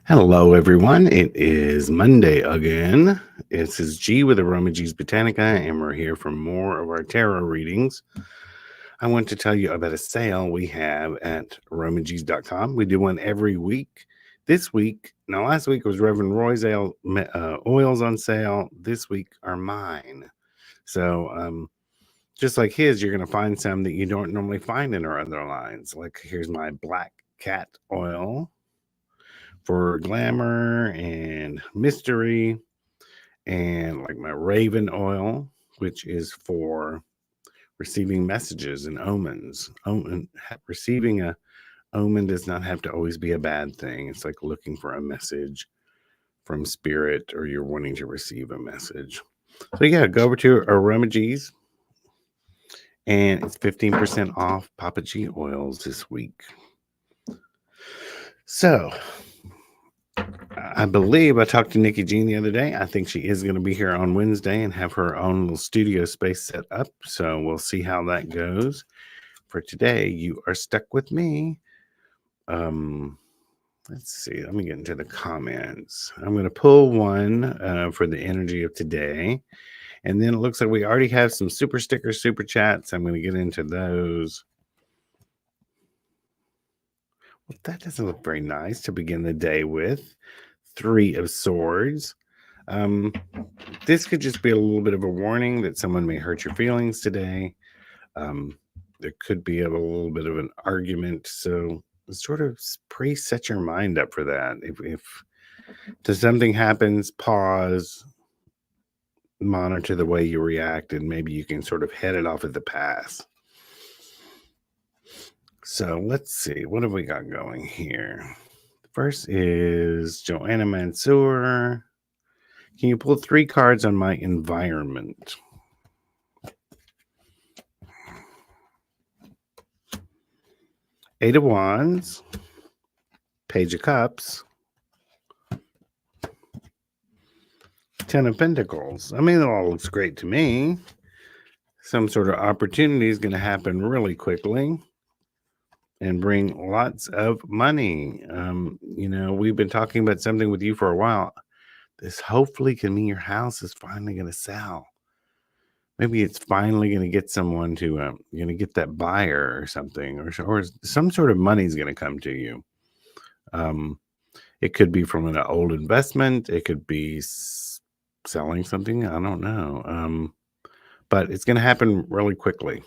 Hello, everyone. It is Monday again. This is G with aromaG's Botanica, and we're here for more of our tarot readings. I want to tell you about a sale we have at aromags.com. We do one every week. Last week was Reverend Roy's oils on sale. This week are mine. So, just like his, you're going to find some that you don't normally find in our other lines. Like here's my black cat oil for glamour and mystery, and like my raven oil, which is for receiving messages and omens. Receiving a omen does not have to always be a bad thing. It's like looking for a message from spirit, or you're wanting to receive a message. So yeah, go over to aromaG's, and it's 15% off Papa G oils this week. So I believe I talked to Nikki Jean the other day. I think she is going to be here on Wednesday and have her own little studio space set up. So we'll see how that goes. For today, you are stuck with me. Let's see. Let me get into the comments. I'm going to pull one for the energy of today. And then it looks like we already have some super stickers, super chats. I'm going to get into those. Well, that doesn't look very nice to begin the day with. 3 of Swords. This could just be a little bit of a warning that someone may hurt your feelings today. There could be a little bit of an argument. So sort of pre-set your mind up for that. If something happens, pause, monitor the way you react, and maybe you can sort of head it off at the pass. So let's see. What have we got going here? First is Joanna Mansour. Can you pull 3 cards on my environment? Eight of Wands, Page of Cups, 10 of Pentacles. I mean, it all looks great to me. Some sort of opportunity is going to happen really quickly and bring lots of money. We've been talking about something with you for a while. This hopefully can mean your house is finally going to sell. Maybe it's finally going to get someone to, going to get that buyer or something, or some sort of money is going to come to you. It could be from an old investment. It could be selling something. I don't know. But it's going to happen really quickly.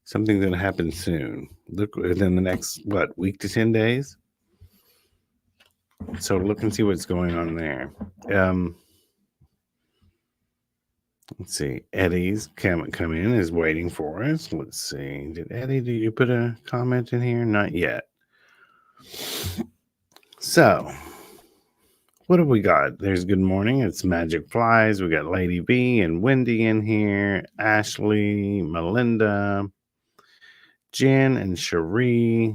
Something's going to happen soon. Look within the next, week to 10 days? So look and see what's going on there. Let's see. Eddie's come in is waiting for us. Let's see. Did you put a comment in here? Not yet. So, what have we got? There's good morning. It's Magic Flies. We got Lady V and Wendy in here. Ashley, Melinda, Jen, and Cherie.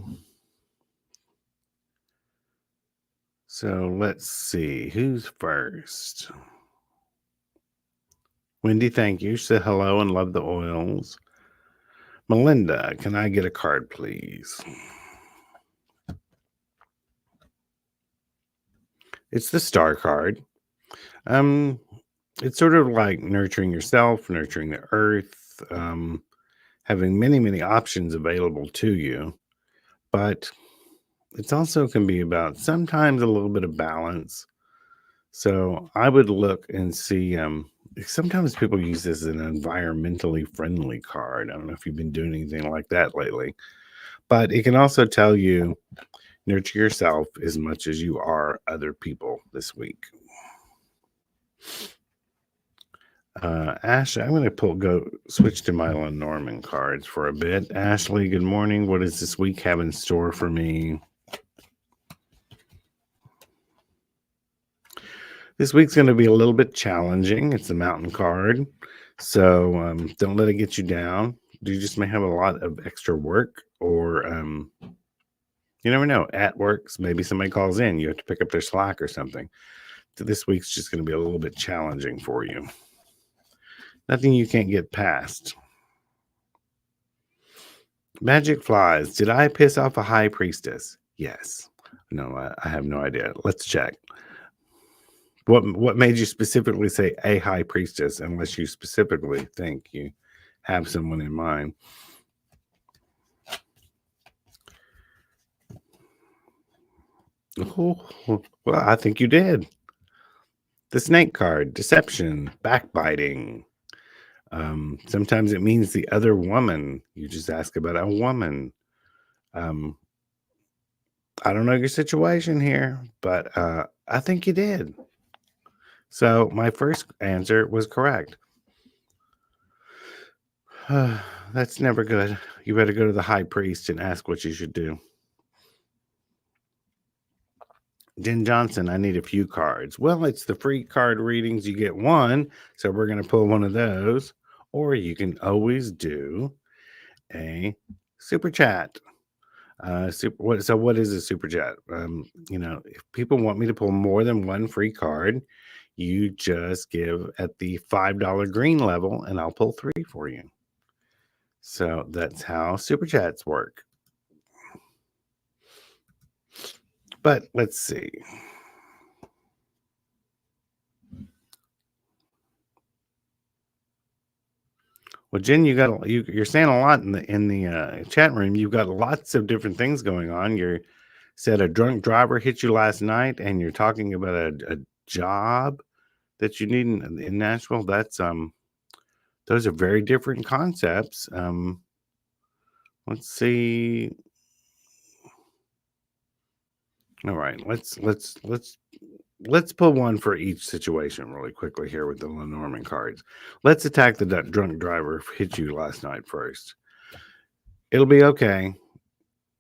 So let's see. Who's first? Wendy, thank you. She said hello and love the oils. Melinda, can I get a card, please? It's the Star card. It's sort of like nurturing yourself, nurturing the earth, having many, many options available to you. But it also can be about sometimes a little bit of balance. So I would look and see, sometimes people use this as an environmentally friendly card. I don't know if you've been doing anything like that lately, but it can also tell you nurture yourself as much as you are other people this week. Ashley, I'm going to switch to my Lenormand cards for a bit. Ashley, good morning. What does this week have in store for me? This week's going to be a little bit challenging. It's the Mountain card. So don't let it get you down. You just may have a lot of extra work, or you never know. At work, maybe somebody calls in. You have to pick up their slack or something. So this week's just going to be a little bit challenging for you. Nothing you can't get past. Magic Flies. Did I piss off a high priestess? Yes. No, I have no idea. Let's check. What made you specifically say a high priestess, unless you specifically think you have someone in mind? Oh, well, I think you did. The snake card, deception, backbiting. Sometimes it means the other woman. You just ask about a woman. Um, I don't know your situation here, but I think you did. So my first answer was correct. That's never good. You better go to the high priest and ask what you should do. Jen Johnson, I need a few cards. Well, it's the free card readings. You get one, so we're going to pull one of those. Or you can always do a super chat. What is a super chat? If people want me to pull more than one free card, you just give at the $5 green level, and I'll pull 3 for you. So that's how super chats work. But let's see. Well, Jen, you're saying a lot in the chat room. You've got lots of different things going on. You said a drunk driver hit you last night, and you're talking about a job that you need in Nashville. That's those are very different concepts. Let's see. All right, let's pull one for each situation really quickly here with the Lenormand cards. Let's attack the drunk driver who hit you last night first. It'll be okay.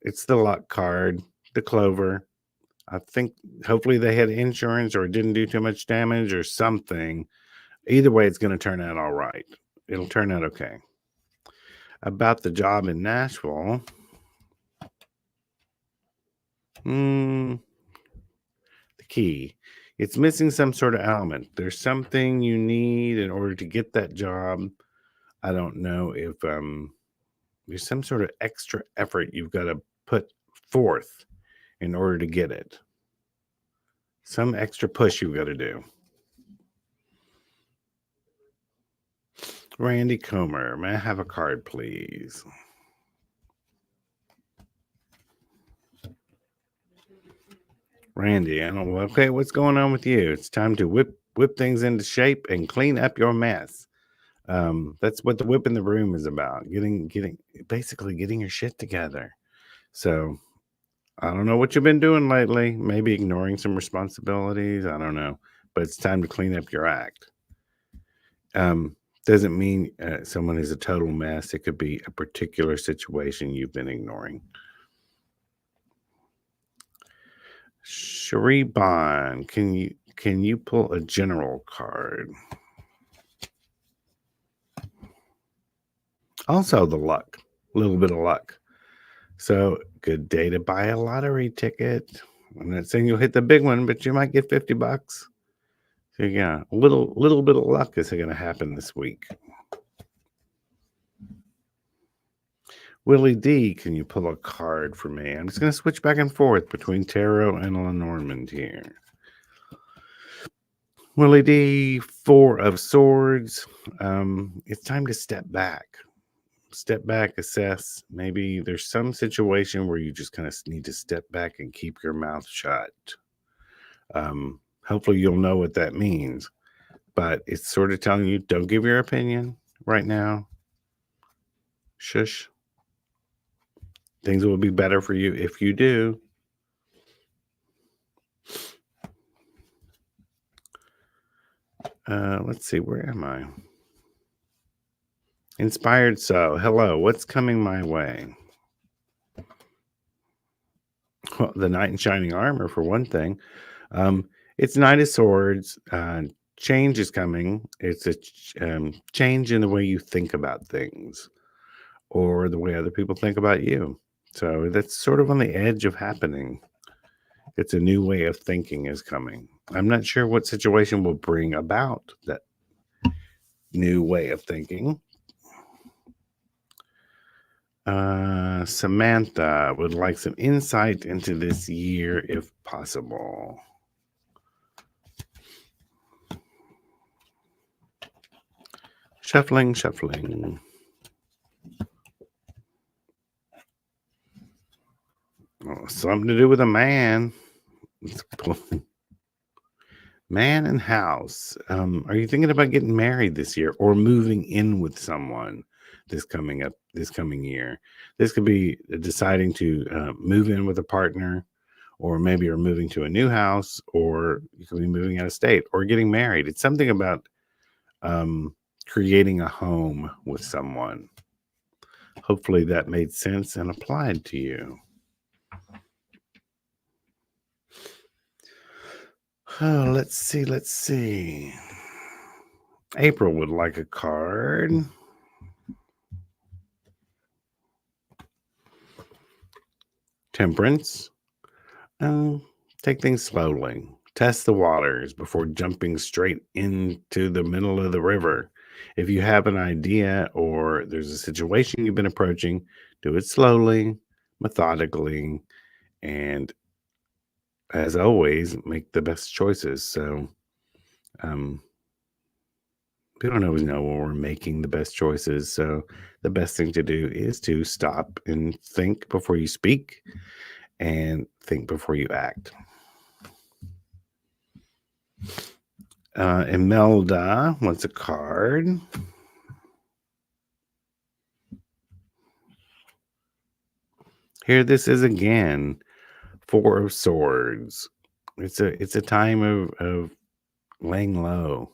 It's the luck card, the clover. I think hopefully they had insurance or didn't do too much damage or something. Either way, it's going to turn out all right. It'll turn out okay. About the job in Nashville. The key. It's missing some sort of element. There's something you need in order to get that job. I don't know if there's some sort of extra effort you've got to put forth in order to get it. Some extra push you've got to do. Randy Comer, may I have a card, please? Randy, I don't. Okay, what's going on with you? It's time to whip things into shape and clean up your mess. That's what the whip in the room is about. Basically getting your shit together. So I don't know what you've been doing lately. Maybe ignoring some responsibilities. I don't know, but it's time to clean up your act. Doesn't mean someone is a total mess. It could be a particular situation you've been ignoring. Cherie Bond, can you pull a general card? Also the luck, a little bit of luck. So good day to buy a lottery ticket. I'm not saying you'll hit the big one, but you might get $50. So yeah, a little bit of luck is going to happen this week. Willie D, can you pull a card for me? I'm just going to switch back and forth between tarot and Lenormand here. Willie D, 4 of Swords. It's time to step back. Step back, assess. Maybe there's some situation where you just kind of need to step back and keep your mouth shut. Hopefully you'll know what that means. But it's sort of telling you, don't give your opinion right now. Shush. Things will be better for you if you do. Let's see, where am I? Inspired So. Hello, what's coming my way? Well, the Knight in Shining Armor, for one thing. It's Knight of Swords. Change is coming. It's a change in the way you think about things or the way other people think about you. So that's sort of on the edge of happening. It's a new way of thinking is coming. I'm not sure what situation will bring about that new way of thinking. Samantha would like some insight into this year if possible. Shuffling, shuffling. Oh, something to do with a man. Man and house. Are you thinking about getting married this year or moving in with someone this coming year? This could be deciding to move in with a partner, or maybe you're moving to a new house, or you could be moving out of state or getting married. It's something about creating a home with someone. Hopefully that made sense and applied to you. Oh, let's see. April would like a card. Temperance. Take things slowly. Test the waters before jumping straight into the middle of the river. If you have an idea or there's a situation you've been approaching, do it slowly, methodically, and as always, make the best choices. So, um, we don't always know when we're making the best choices. So, the best thing to do is to stop and think before you speak and think before you act. Imelda wants a card. Here this is again. Four of Swords. It's a time of laying low.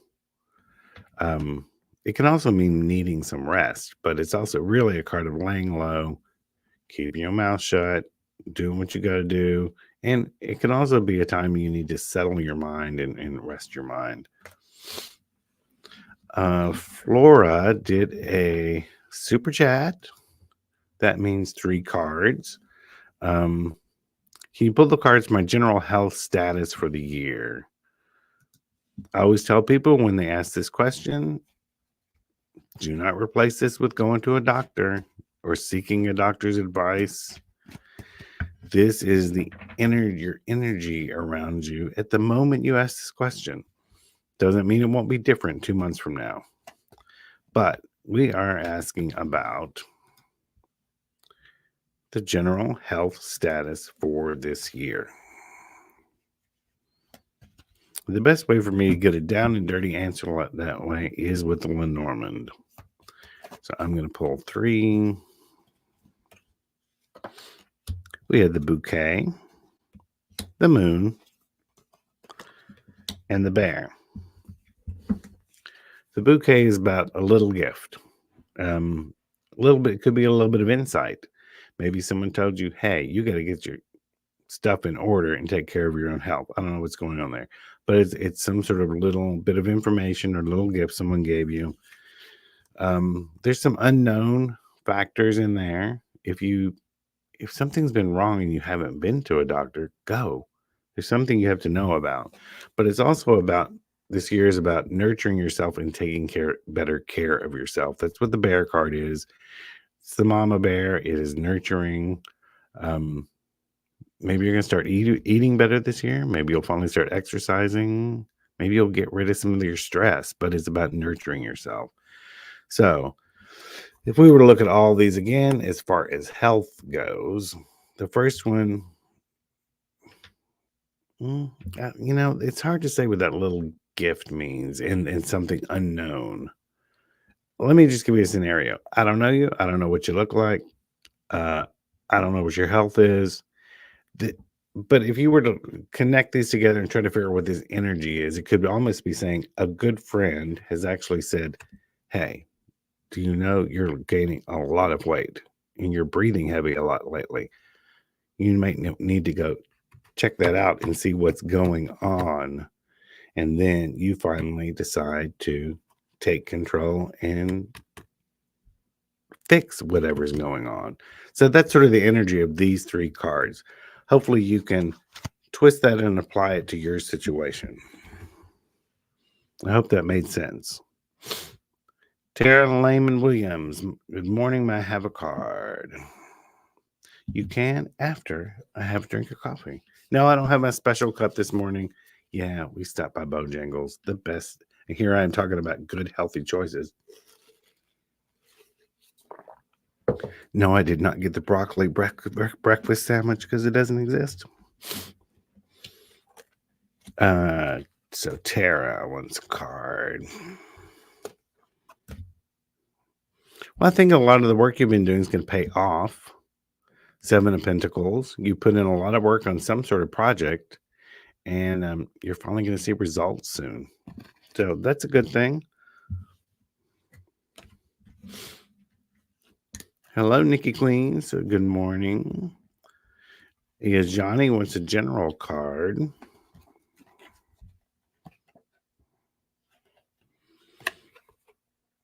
It can also mean needing some rest, but it's also really a card of laying low, keeping your mouth shut, doing what you got to do. And it can also be a time you need to settle your mind and rest your mind. Flora did a super chat. That means 3 cards. Can you pull the cards my general health status for the year? I always tell people when they ask this question, do not replace this with going to a doctor or seeking a doctor's advice. This is your energy around you at the moment you ask this question. Doesn't mean it won't be different 2 months from now. But we are asking about the general health status for this year. The best way for me to get a down and dirty answer that way is with the Lenormand. So I'm going to pull 3. We had the bouquet, the moon, and the bear. The bouquet is about a little gift. A little bit could be a little bit of insight. Maybe someone told you, "Hey, you got to get your stuff in order and take care of your own health." I don't know what's going on there, but it's some sort of little bit of information or little gift someone gave you. There's some unknown factors in there. If something's been wrong and you haven't been to a doctor, go. There's something you have to know about. But it's also about this year is about nurturing yourself and taking better care of yourself. That's what the bear card is. It's the mama bear. It is nurturing. Maybe you're going to start eating better this year. Maybe you'll finally start exercising. Maybe you'll get rid of some of your stress, but it's about nurturing yourself. So, if we were to look at all these again, as far as health goes, the first one, it's hard to say what that little gift means and something unknown. Let me just give you a scenario. I don't know you. I don't know what you look like. I don't know what your health is. But if you were to connect these together and try to figure out what this energy is, it could almost be saying a good friend has actually said, "Hey, do you know you're gaining a lot of weight and you're breathing heavy a lot lately? You might need to go check that out and see what's going on." And then you finally decide to take control and fix whatever's going on. So that's sort of the energy of these 3 cards. Hopefully you can twist that and apply it to your situation. I hope that made sense. Tara Lehman Williams. Good morning. May I have a card? You can after I have a drink of coffee. No, I don't have my special cup this morning. Yeah, we stopped by Bojangles, the best. And here I am talking about good, healthy choices. No, I did not get the broccoli breakfast sandwich because it doesn't exist. So Tara wants a card. Well, I think a lot of the work you've been doing is going to pay off. Seven of Pentacles. You put in a lot of work on some sort of project, and you're finally going to see results soon. So that's a good thing. Hello, Nikki Queen. So good morning. Yeah, Johnny wants a general card.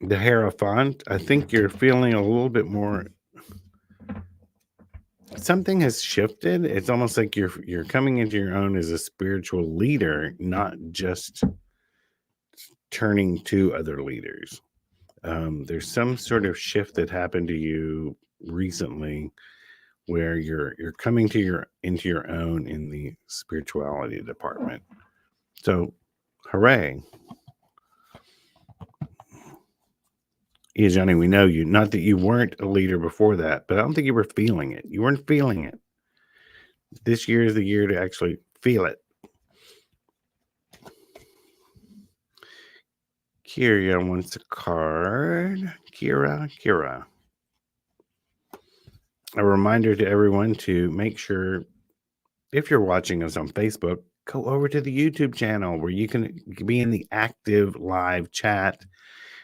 The Hierophant. I think you're feeling a little bit more. Something has shifted. It's almost like you're coming into your own as a spiritual leader, not just turning to other leaders. There's some sort of shift that happened to you recently where you're coming to into your own in the spirituality department. So hooray. Yeah, Johnny, we know you. Not that you weren't a leader before that, but I don't think you were feeling it. You weren't feeling it. This year is the year to actually feel it. Kira wants a card. Kira. A reminder to everyone to make sure, if you're watching us on Facebook, go over to the YouTube channel where you can be in the active live chat.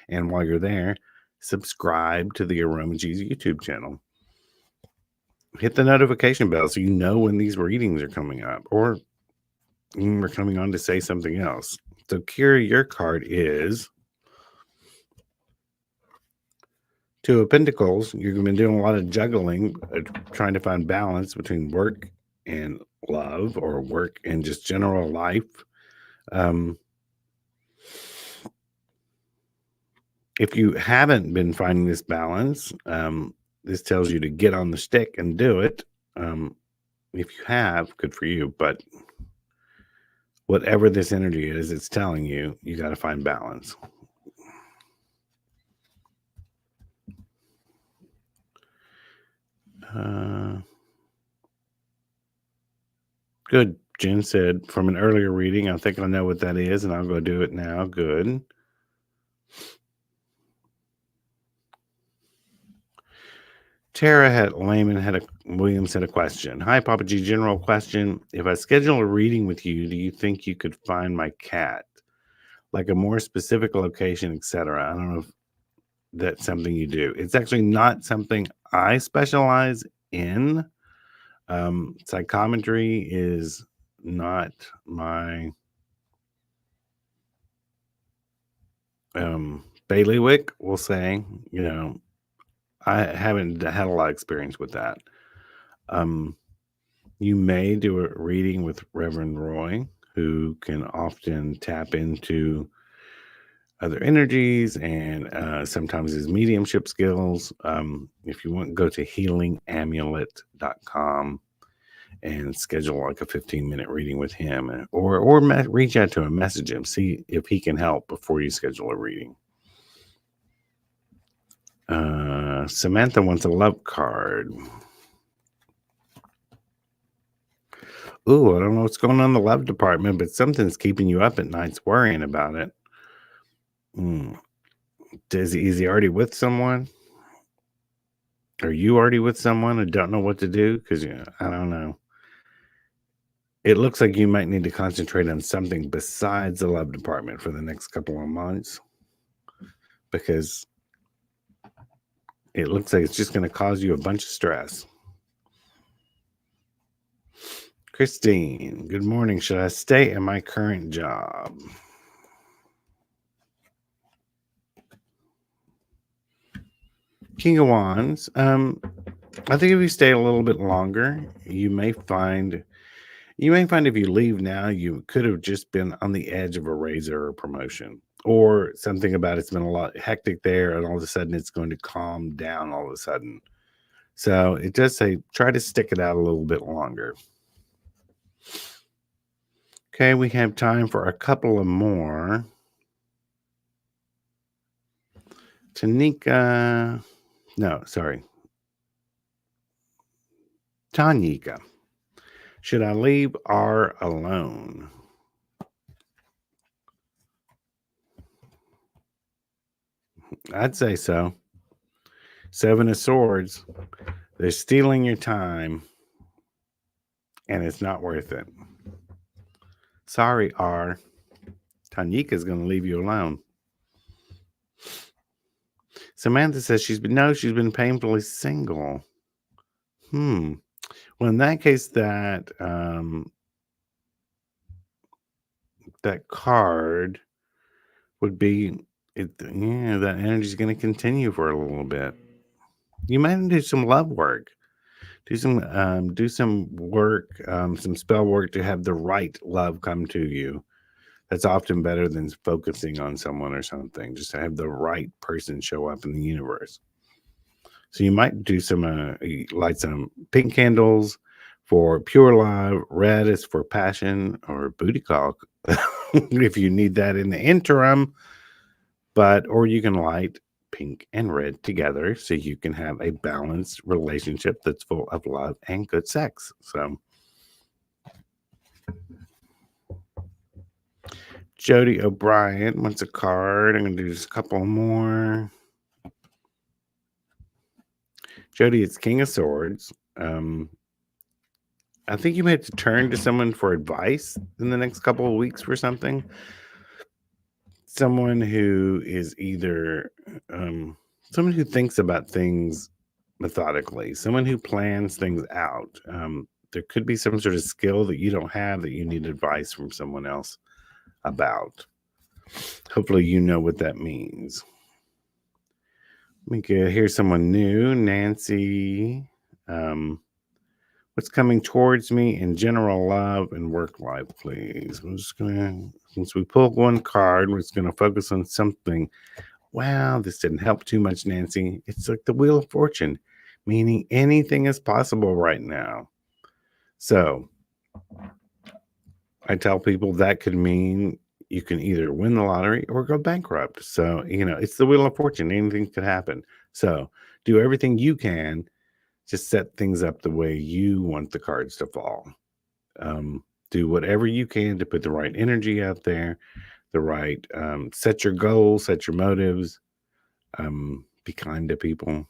And while you're there, subscribe to the aromaG's YouTube channel. Hit the notification bell so you know when these readings are coming up, or we're coming on to say something else. So, Kira, your card is Two of Pentacles. You've been doing a lot of juggling, trying to find balance between work and love, or work and just general life. If you haven't been finding this balance, this tells you to get on the stick and do it. If you have, good for you. But whatever this energy is, it's telling you, you got to find balance. Good. Jen said from an earlier reading, I think I know what that is, and I'll go do it now. Good. Tara Williams had a question. Hi, Papa G. General question. If I schedule a reading with you, do you think you could find my cat? Like a more specific location, etc. I don't know if that's something you do. It's actually not something I specialize in. Psychometry is not my bailiwick, we'll say. You know, I haven't had a lot of experience with that. You may do a reading with Reverend Roy, who can often tap into other energies and sometimes his mediumship skills. If you want, go to healingamulet.com and schedule like a 15-minute reading with him, or reach out to him, message him, see if he can help before you schedule a reading. Samantha wants a love card. Ooh, I don't know what's going on in the love department, but something's keeping you up at nights worrying about it. Is he already with someone? Are you already with someone and don't know what to do? Because I don't know. It looks like you might need to concentrate on something besides the love department for the next couple of months, because it looks like it's just going to cause you a bunch of stress. Christine, good morning. Should I stay in my current job? King of Wands. I think if you stay a little bit longer, you may find if you leave now, you could have just been on the edge of a raise or a promotion, or something about it's been a lot hectic there, and all of a sudden it's going to calm down all of a sudden. So it does say try to stick it out a little bit longer. Okay, we have time for a couple of more. Tanika, no, sorry. Tanyika, should I leave R alone? I'd say so. Seven of Swords, they're stealing your time, and it's not worth it. Sorry, R. Tanyika's going to leave you alone. Samantha says she's been painfully single. Well, in that case, that card would be that energy is going to continue for a little bit. You might do some love work. Do some work, some spell work to have the right love come to you. That's often better than focusing on someone or something. Just to have the right person show up in the universe. So you might do some light some pink candles for pure love. Red is for passion or booty call if you need that in the interim. Or you can light pink and red together so you can have a balanced relationship that's full of love and good sex. So Jody O'Brien wants a card. I'm going to do just a couple more. Jody, it's King of Swords. I think you may have to turn to someone for advice in the next couple of weeks for something. Someone who is either someone who thinks about things methodically, someone who plans things out. There could be some sort of skill that you don't have that you need advice from someone else about. Hopefully you know what that means. We could hear someone new. Nancy, what's coming towards me in general love and work life, please? I'm just gonna, since we pulled one card, we're just gonna focus on something. Wow, this didn't help too much, Nancy. It's like the Wheel of Fortune, meaning anything is possible right now. So I tell people that could mean you can either win the lottery or go bankrupt. So, it's the Wheel of Fortune. Anything could happen. So do everything you can to set things up the way you want the cards to fall. Do whatever you can to put the right energy out there, the right, set your goals, set your motives, be kind to people.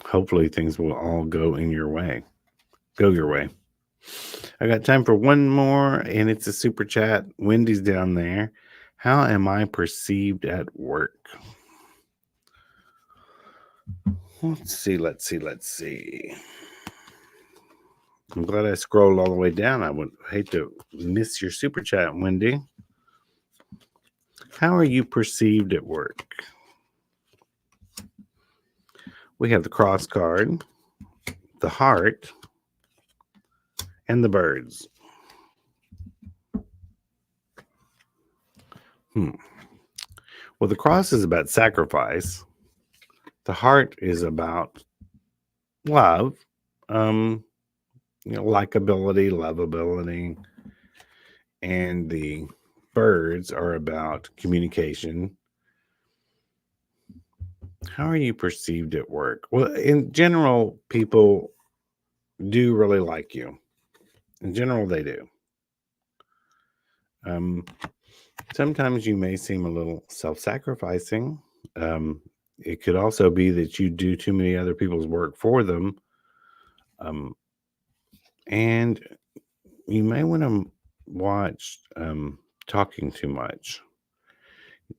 Hopefully things will all go your way. I got time for one more, and it's a super chat. Wendy's down there. How am I perceived at work? Let's see. I'm glad I scrolled all the way down. I would hate to miss your super chat, Wendy. How are you perceived at work? We have the cross card, the heart, and the birds. Well, the cross is about sacrifice. The heart is about love, likability, lovability, and the birds are about communication. How are you perceived at work? Well, in general, people do really like you. In general, they do. Sometimes you may seem a little self-sacrificing. It could also be that you do too many other people's work for them. And you may want to watch talking too much.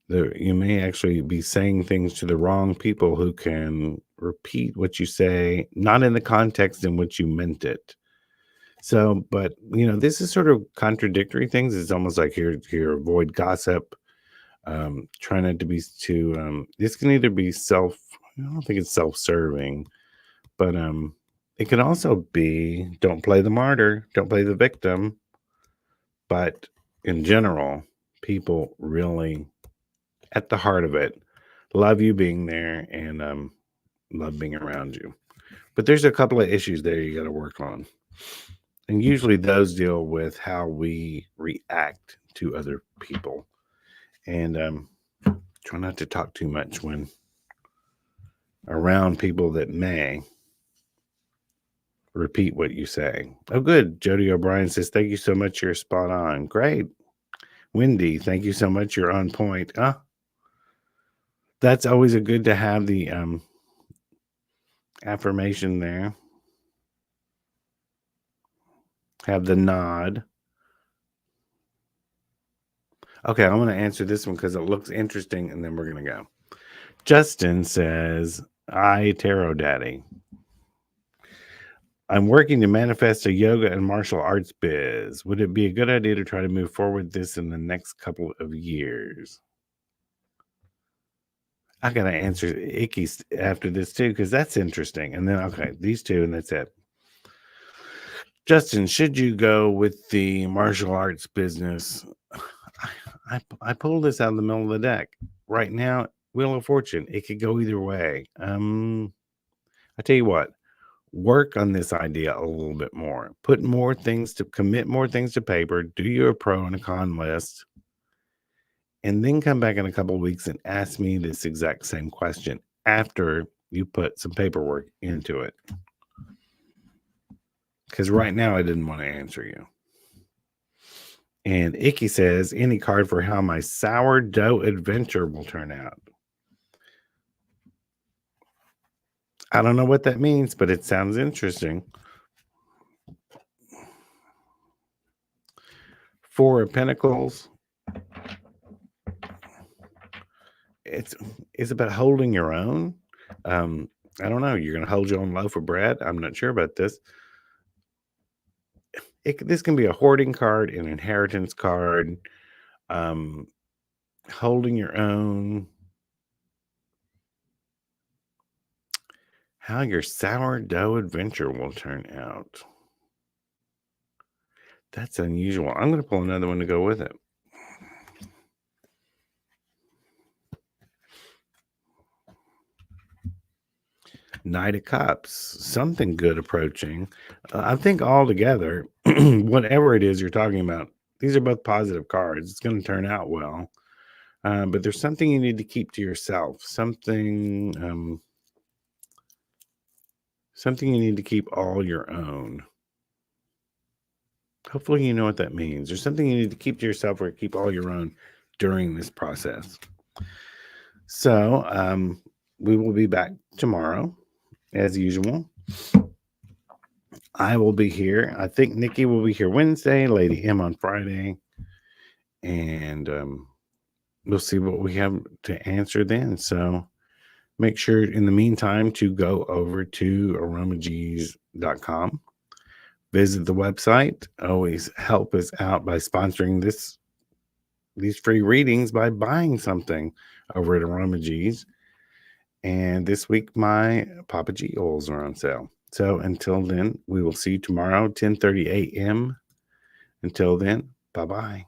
You may actually be saying things to the wrong people who can repeat what you say, not in the context in which you meant it. So, but this is sort of contradictory things. It's almost like here avoid gossip. Try not to be too. This can either be I don't think it's self-serving, but it can also be don't play the martyr, don't play the victim. But in general, people really, at the heart of it, love you being there and love being around you. But there's a couple of issues there you got to work on. And usually those deal with how we react to other people. And try not to talk too much when around people that may repeat what you say. Oh, good. Jody O'Brien says, thank you so much. You're spot on. Great. Wendy, thank you so much. You're on point. That's always a good to have the affirmation there. Have the nod. Okay, I'm going to answer this one because it looks interesting, and then we're going to go. Justin says, Tarot Daddy. I'm working to manifest a yoga and martial arts biz. Would it be a good idea to try to move forward this in the next couple of years? I got to answer Icky after this too, because that's interesting. And then, okay, these two, and that's it. Justin, should you go with the martial arts business? I pulled this out of the middle of the deck. Right now, Wheel of Fortune, it could go either way. I tell you what, work on this idea a little bit more. Commit more things to paper, do your pro and a con list, and then come back in a couple of weeks and ask me this exact same question after you put some paperwork into it. Because right now I didn't want to answer you. And Icky says, any card for how my sourdough adventure will turn out. I don't know what that means, but it sounds interesting. Four of Pentacles. It's about holding your own. I don't know. You're going to hold your own loaf of bread. I'm not sure about this. This can be a hoarding card, an inheritance card, holding your own. How your sourdough adventure will turn out. That's unusual. I'm going to pull another one to go with it. Knight of Cups, something good approaching. I think altogether, whatever it is you're talking about, these are both positive cards. It's going to turn out well. But there's something you need to keep to yourself. Something you need to keep all your own. Hopefully you know what that means. There's something you need to keep to yourself or keep all your own during this process. So we will be back tomorrow as usual. I will be here. I think Nikki will be here Wednesday, Lady M on Friday. And we'll see what we have to answer then. So make sure in the meantime to go over to aromags.com. Visit the website. Always help us out by sponsoring these free readings by buying something over at aromags. And this week, my Papa G oils are on sale. So until then, we will see you tomorrow, 10:30 a.m. Until then, bye-bye.